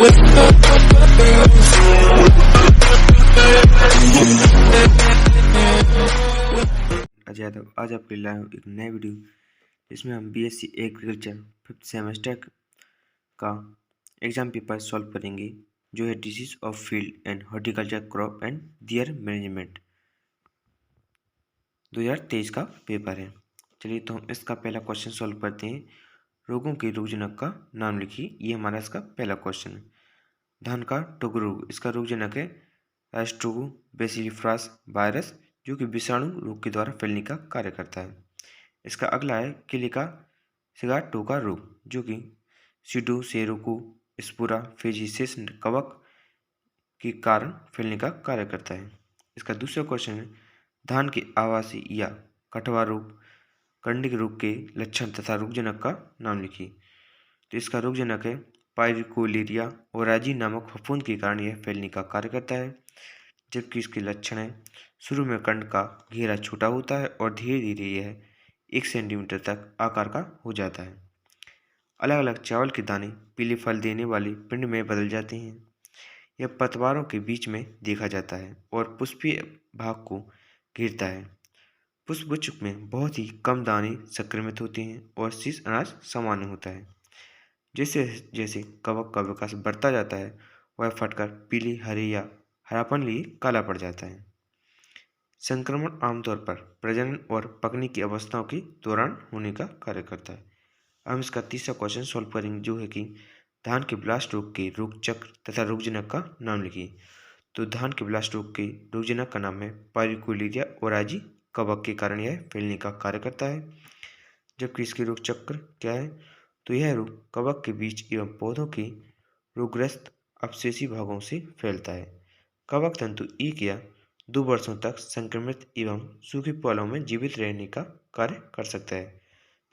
अजय यादव आज आपके लिए लाया हूँ एक नया वीडियो जिसमें हम बीएससी एग्रीकल्चर 5th सेमेस्टर का एग्जाम पेपर सॉल्व करेंगे, जो है disease of field and horticulture crop and their management 2023 का पेपर है। चलिए तो हम इसका पहला क्वेश्चन सॉल्व करते हैं। रोगों के रोगजनक का नाम लिखिए। ये हमारा इसका पहला क्वेश्चन है। धान का टोगो रोग, इसका रोगजनक है एस्ट्रोगो बेसिलिफ्रास वायरस, जो कि विषाणु रोग के द्वारा फैलने का कार्य करता है। इसका अगला है किले का सिगाटोका रोग, जो कि सीडोसेरोको स्पुरा फेजिसेस कवक के कारण फैलने का कार्य करता है। इसका दूसरा क्वेश्चन है धान के आवासी या कटवा रोग कंडिक रोग के लक्षण तथा रोगजनक का नाम लिखिए। तो इसका रोगजनक है पायरिकोलेरिया ओराजी नामक फफूंद के कारण यह फैलने का कार्य करता है, जबकि इसके लक्षण है शुरू में कंड का घेरा छोटा होता है और धीरे धीरे यह 1 सेंटीमीटर तक आकार का हो जाता है। अलग अलग चावल के दाने पीले फल देने वाले पिंड में बदल जाते हैं। यह पतवारों के बीच में देखा जाता है और पुष्पीय भाग को घेरता है। पुष्पगुच्छ में बहुत ही कम दाने संक्रमित होते हैं और शीर्ष अनाज सामान्य होता है। जैसे जैसे कवक का विकास बढ़ता जाता है, वह फटकर पीले, हरे या हरापन लिए काला पड़ जाता है। संक्रमण आमतौर पर प्रजनन और पकने की अवस्थाओं के दौरान होने का कार्य करता है। हम इसका तीसरा क्वेश्चन सॉल्व करेंगे, जो है कि धान के ब्लास्ट रोग के रोग चक्र तथा रोगजनक का नाम लिखिए। तो धान के ब्लास्ट रोग के रोगजनक का नाम है पायरिकोलेरिया ओराजी, कवक के कारण यह फैलने का कार्य करता है। जबकि इसके रोग चक्र क्या है, तो यह रोग कवक के बीज एवं पौधों के रोगग्रस्त अवशेषी भागों से फैलता है। कवक तंतु 1 या 2 वर्षों तक संक्रमित एवं सूखे पुआलों में जीवित रहने का कार्य कर सकता है,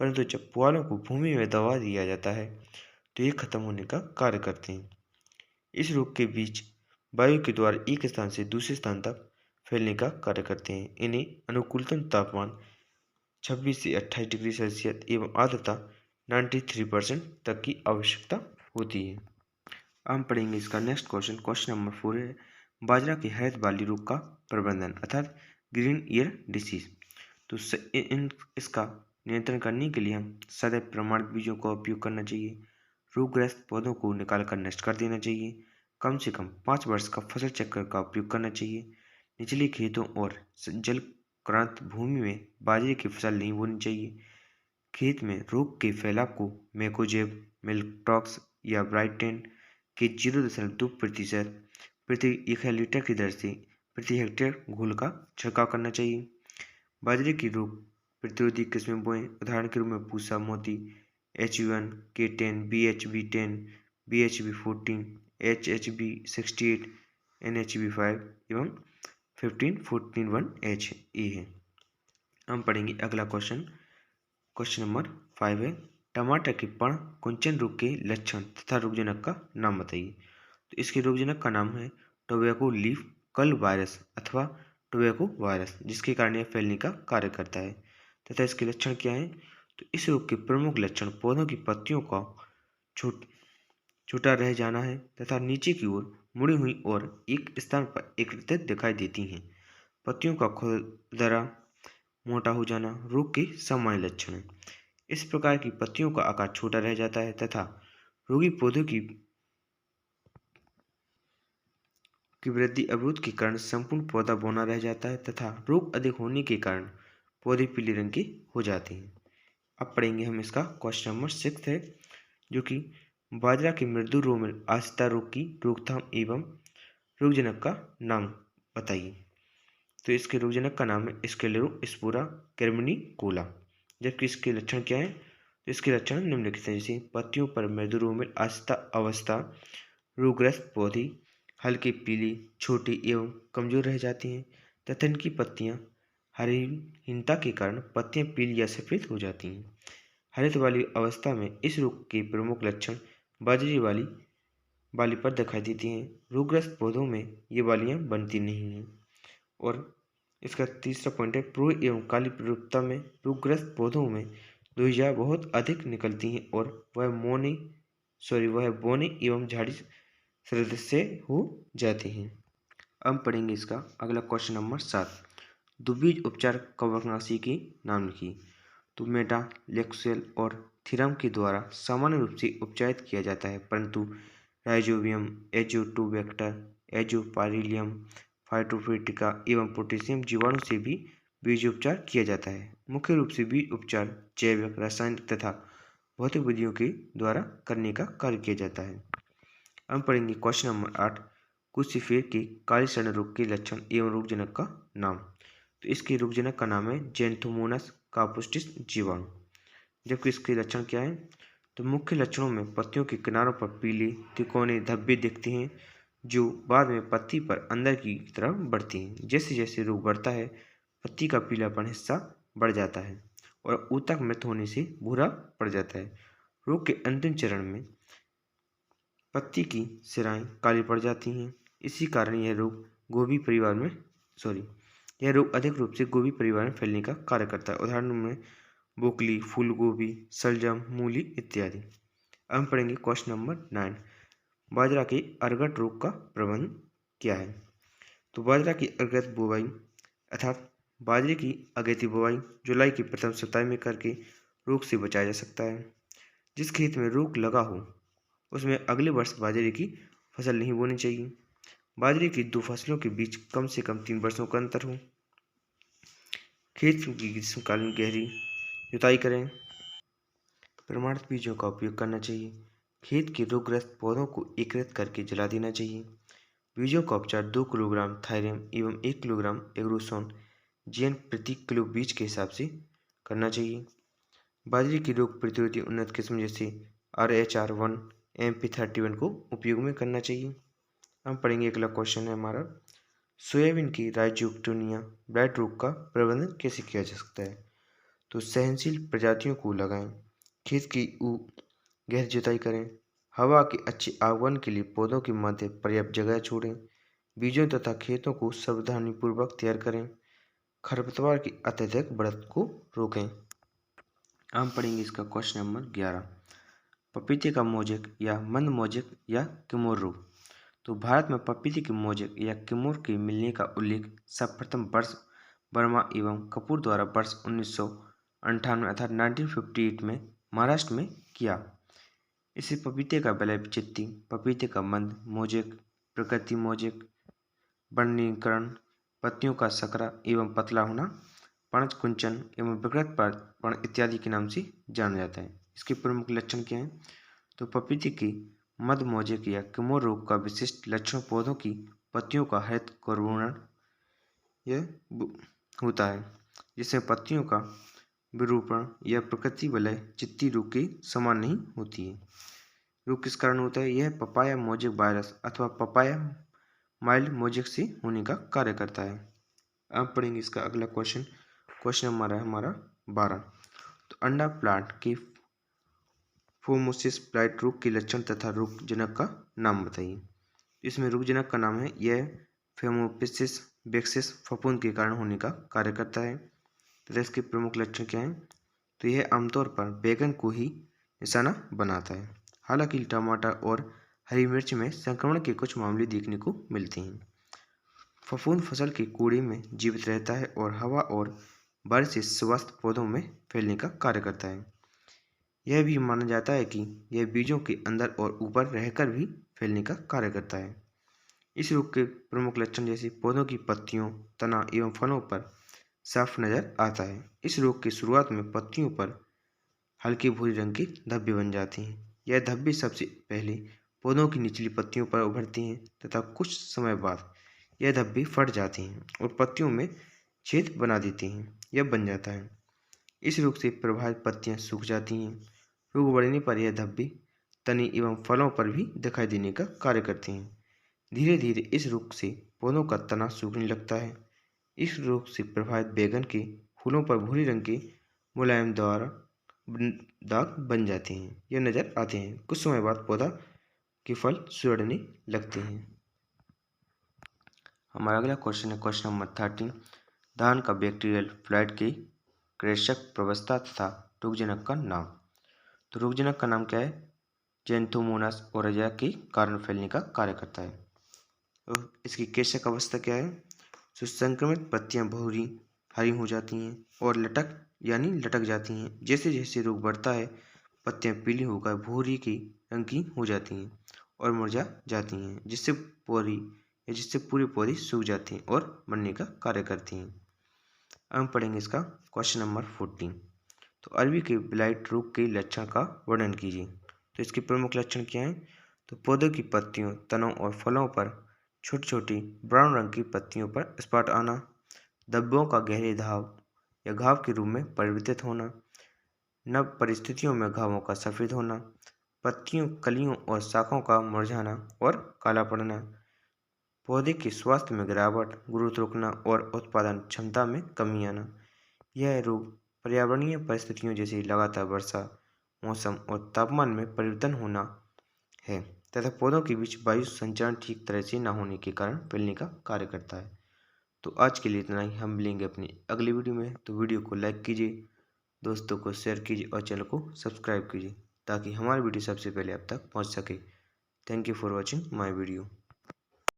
परंतु जब पुआलों को भूमि में दबा दिया जाता है तो ये खत्म होने का कार्य करते हैं। इस रोग के बीज वायु के द्वारा एक स्थान से दूसरे स्थान तक फैलने का कार्य करते हैं। इन्हें अनुकूलतम तापमान 26 से 28 डिग्री सेल्सियस एवं आर्द्रता 93% तक की आवश्यकता होती है। हम पढ़ेंगे इसका नेक्स्ट क्वेश्चन। क्वेश्चन नंबर 4 है बाजरा के हरित बाली रोग का प्रबंधन अर्थात ग्रीन ईयर डिसीज। तो इसका नियंत्रण करने के लिए हम सदैव प्रमाणित बीजों का उपयोग करना चाहिए। रोगग्रस्त पौधों को निकालकर नष्ट कर देना चाहिए। कम से कम 5 वर्ष का फसल चक्र का उपयोग करना चाहिए। निचले खेतों और जलक्रांत भूमि में बाजरे की फसल नहीं बोनी चाहिए। खेत में रोग के फैलाव को मैकोजेब, मिल्कटॉक्स या ब्राइटेन के 0.2% प्रति 1 लीटर की दर से प्रति हेक्टेयर घोल का छिड़काव करना चाहिए। बाजरे की रोग प्रतिरोधी किस्में बोएं, उदाहरण के रूप में पूसा मोती, HU1, K10, BHB10, BHB14, HHB68, NHB5 एवं 15-14-1H है। हम पढ़ेंगे अगला क्वेश्चन। क्वेश्चन नंबर 5 है टमाटर के पण कुंचन रोग के लक्षण तथा रोगजनक का नाम बताइए। तो इसके रोगजनक का नाम है टोबैको लीफ कल वायरस अथवा टोबैको वायरस, जिसके कारण यह फैलने का कार्य करता है। तथा इसके लक्षण क्या हैं, तो इस रोग के प्रमुख लक्षण पौधों की पत्तियों का छोटा रह जाना है तथा नीचे की ओर मुड़ी हुई और एक स्थान पर एकत्रित दिखाई देती हैं। पत्तियों का खुरदरा मोटा हो जाना रोग के सामान्य लक्षण है। इस प्रकार की पत्तियों का आकार छोटा रह जाता है तथा रोगी पौधों की वृद्धि अवरोध के कारण संपूर्ण पौधा बौना रह जाता है तथा रोग अधिक होने के कारण पौधे पीले रंग के हो जाते हैं। अब पढ़ेंगे हम इसका क्वेश्चन नंबर 6 है, जो कि बाजरा के मृदु रोग में आस्था रोग की रोकथाम एवं रोगजनक का नाम बताइए। तो इसके रोगजनक का नाम है स्क्लेरो स्पोरा कैर्मिनिकोला। जबकि इसके लक्षण क्या हैं, तो इसके लक्षण निम्नलिखित हैं, जैसे पत्तियों पर मृदु रोग में आस्था अवस्था, रोगग्रस्त पौधे हल्के पीले, छोटे एवं कमजोर रह जाती हैं तथा इनकी पत्तियां हरिहीनता के कारण पत्तियां पीली या सफेद हो जाती हैं। हरित वाली अवस्था में इस रोग के प्रमुख लक्षण बाजरी बाली पर दिखाई देती हैं। रोगग्रस्त पौधों में ये बालियां बनती नहीं हैं। और इसका तीसरा पॉइंट है प्रो एवं काली प्ररूपता में रोगग्रस्त पौधों में दोहिजा बहुत अधिक निकलती हैं और वह बोने एवं झाड़ी सदस्य हो जाते हैं। अब पढ़ेंगे इसका अगला क्वेश्चन नंबर 7। द्विबीज उपचार कवकनाशी के नाम लिखिए। तो मेटालेक्सेल और थीरम के द्वारा सामान्य रूप से उपचारित किया जाता है, परंतु राइजोबियम, एजोटोबैक्टर, एजोपाइरिलियम, फाइटोप्थेटिका एवं पोटेशियम जीवाणु से भी बीज उपचार किया जाता है। मुख्य रूप से बीज उपचार जैविक, रासायनिक तथा भौतिक विधियों के द्वारा करने का कार्य किया जाता है। हम पढ़ेंगे क्वेश्चन नंबर 8। क्रूसीफेर के काली सड़न रोग के लक्षण एवं रोगजनक का नाम। तो इसके रोगजनक का नाम है जेंथोमोनास कापुस्टिस जीवाणु। जबकि इसके लक्षण क्या है? तो मुख्य लक्षणों में पत्तियों के किनारों पर पीले तिकोने धब्बे दिखते हैं, जो बाद में पत्ती पर अंदर की तरफ बढ़ती हैं। जैसे जैसे रोग बढ़ता है, पत्ती का पीलापन हिस्सा बढ़ जाता है और ऊतक मृत होने से भूरा पड़ जाता है। रोग के अंतिम चरण में पत्ती की सिराएं काली पड़ जाती हैं। इसी कारण यह रोग अधिक रूप से गोभी परिवार में फैलने का कार्य करता है। उदाहरणों में ब्रोकली, फूल गोभी, शलजम, मूली इत्यादि। अब हम पढ़ेंगे क्वेश्चन नंबर 9। बाजरा के अर्गट रोग का प्रबंधन क्या है? तो बाजरा की अर्गत बुवाई अर्थात बाजरे की अगेती बुवाई जुलाई की प्रथम सप्ताह में करके रोग से बचाया जा सकता है। जिस खेत में रोग लगा हो उसमें अगले वर्ष बाजरे की फसल नहीं बोनी चाहिए। बाजरे की 2 फसलों के बीच कम से कम 3 वर्षों का अंतर हो। खेत की ग्रीष्मकालीन गहरी जुताई करें। प्रमाणित बीजों का उपयोग करना चाहिए। खेत के रोगग्रस्त पौधों को एकत्रित करके जला देना चाहिए। बीजों का उपचार 2 किलोग्राम थायरम एवं 1 किलोग्राम एग्रोसोन जीएन प्रति किलो बीज के हिसाब से करना चाहिए। बाजरे की रोग प्रतिरोधी उन्नत किस्म जैसे RH1 MP31 को उपयोग में करना चाहिए। हम पढ़ेंगे अगला क्वेश्चन है हमारा, सोयाबीन की राइजोक्टोनिया ब्लाइट रोग का प्रबंधन कैसे किया जा सकता है? तो सहनशील प्रजातियों को लगाएं। खेत की गहरी जुताई करें। हवा के अच्छे आगमन के लिए पौधों के मध्य पर्याप्त जगह छोड़ें। बीजों तथा खेतों को सावधानीपूर्वक तैयार करें। खरपतवार की अत्यधिक बढ़त को रोकें। हम पढ़ेंगे इसका क्वेश्चन नंबर 11। पपीते का मोजेक या मंद मोजेक या किमोर रोग। तो भारत में पपीते के मोजेक या किमोर के मिलने का उल्लेख सर्वप्रथम वर्ष वर्मा एवं कपूर द्वारा वर्ष 1998 अर्थात 1958 में महाराष्ट्र में किया। इसे पपीते का विलय चित्ती, पपीते का मंद मोजेक, प्रकृति मोजेक, वर्णीकरण, पत्तियों का सकरा एवं पतला होना, पर्णज कुंचन एवं विकृत पर्ण इत्यादि के नाम से जाना जाता है। इसके प्रमुख लक्षण क्या हैं? तो पपीते की मध मोजेक या किमोर रोग का विशिष्ट लक्षण पौधों की पत्तियों का हरित कर्वण यह होता है, जिसमें पत्तियों का विरूपण या प्रकृति विलय चित्ती रोग के समान नहीं होती है। रोग किस कारण होता है? यह पपाया मोजेक वायरस अथवा पपाया माइल्ड मोजेक से होने का कार्य करता है। अब पढ़ेंगे इसका अगला क्वेश्चन नंबर है हमारा 12। तो अंडा प्लांट के फोमोसिस ब्लाइट रोग के लक्षण तथा रोगजनक का नाम बताइए। इसमें रोगजनक का नाम है, यह फेमोपिसिस बेक्सिस फफूंद के कारण होने का कार्य करता है। तथा इसके प्रमुख लक्षण क्या हैं? तो यह आमतौर पर बैगन को ही निशाना बनाता है। हालांकि टमाटर और हरी मिर्च में संक्रमण के कुछ मामले देखने को मिलते हैं। फफूंद फसल के कोड़े में जीवित रहता है और हवा और बारिश से स्वस्थ पौधों में फैलने का कार्य करता है। यह भी माना जाता है कि यह बीजों के अंदर और ऊपर रहकर भी फैलने का कार्य करता है। इस रोग के प्रमुख लक्षण जैसे पौधों की पत्तियों, तना एवं फलों पर साफ नजर आता है। इस रोग की शुरुआत में पत्तियों पर हल्के भूरे रंग के धब्बे बन जाते हैं। यह धब्बे सबसे पहले पौधों की निचली पत्तियों पर उभरते हैं तथा कुछ समय बाद यह धब्बे फट जाते हैं और पत्तियों में छेद बना देते हैं। यह बन जाता है। इस रोग से प्रभावित पत्तियां सूख जाती हैं। रोग बढ़ने पर यह धब्बे तने एवं फलों पर भी दिखाई देने का कार्य करते हैं। धीरे धीरे इस रोग से पौधों का तना सूखने लगता है। इस रोग से प्रभावित बैगन के फूलों पर भूरे रंग के मुलायम दाग बन जाते हैं, यह नजर आते हैं। कुछ समय बाद पौधा के फल सुड़ने लगते हैं। हमारा अगला क्वेश्चन है क्वेश्चन नंबर 13। धान का बैक्टीरियल फ्लाइट की कृषक प्रवस्था तथा रोगजनक का नाम। तो रोगजनक का नाम क्या है? ज़ैंथोमोनास ओराइजा के कारण फैलने का कार्य करता है। और इसकी केशक अवस्था क्या है? जो संक्रमित पत्तियां भूरी हरी हो जाती हैं और लटक जाती हैं। जैसे जैसे रोग बढ़ता है पत्तियां पीली होकर भूरी की रंग की हो जाती हैं और मुरझा जाती हैं, जिससे पूरे पौधे सूख जाते हैं और मरने का कार्य करती हैं। अब हम पढ़ेंगे इसका क्वेश्चन नंबर 14। तो अरबी के ब्लाइट रोग के लक्षण का वर्णन कीजिए। तो इसके प्रमुख लक्षण क्या हैं? तो पौधों की पत्तियों, तनों और फलों पर छोटी छोटी ब्राउन रंग की पत्तियों पर स्पॉट आना, धब्बों का गहरे घाव या घाव के रूप में परिवर्तित होना, नव परिस्थितियों में घावों का सफ़ेद होना, पत्तियों, कलियों और शाखाओं का मुरझाना और काला पड़ना, पौधे के स्वास्थ्य में गिरावट, ग्रोथ रुकना और उत्पादन क्षमता में कमी आना। यह रोग पर्यावरणीय परिस्थितियों जैसे लगातार वर्षा, मौसम और तापमान में परिवर्तन होना है तथा पौधों के बीच वायु संचरण ठीक तरह से न होने के कारण फैलने का कार्य करता है। तो आज के लिए इतना ही। हम मिलेंगे अपनी अगली वीडियो में। तो वीडियो को लाइक कीजिए, दोस्तों को शेयर कीजिए और चैनल को सब्सक्राइब कीजिए ताकि हमारी वीडियो सबसे पहले आप तक पहुंच सके। Thank you for watching my video.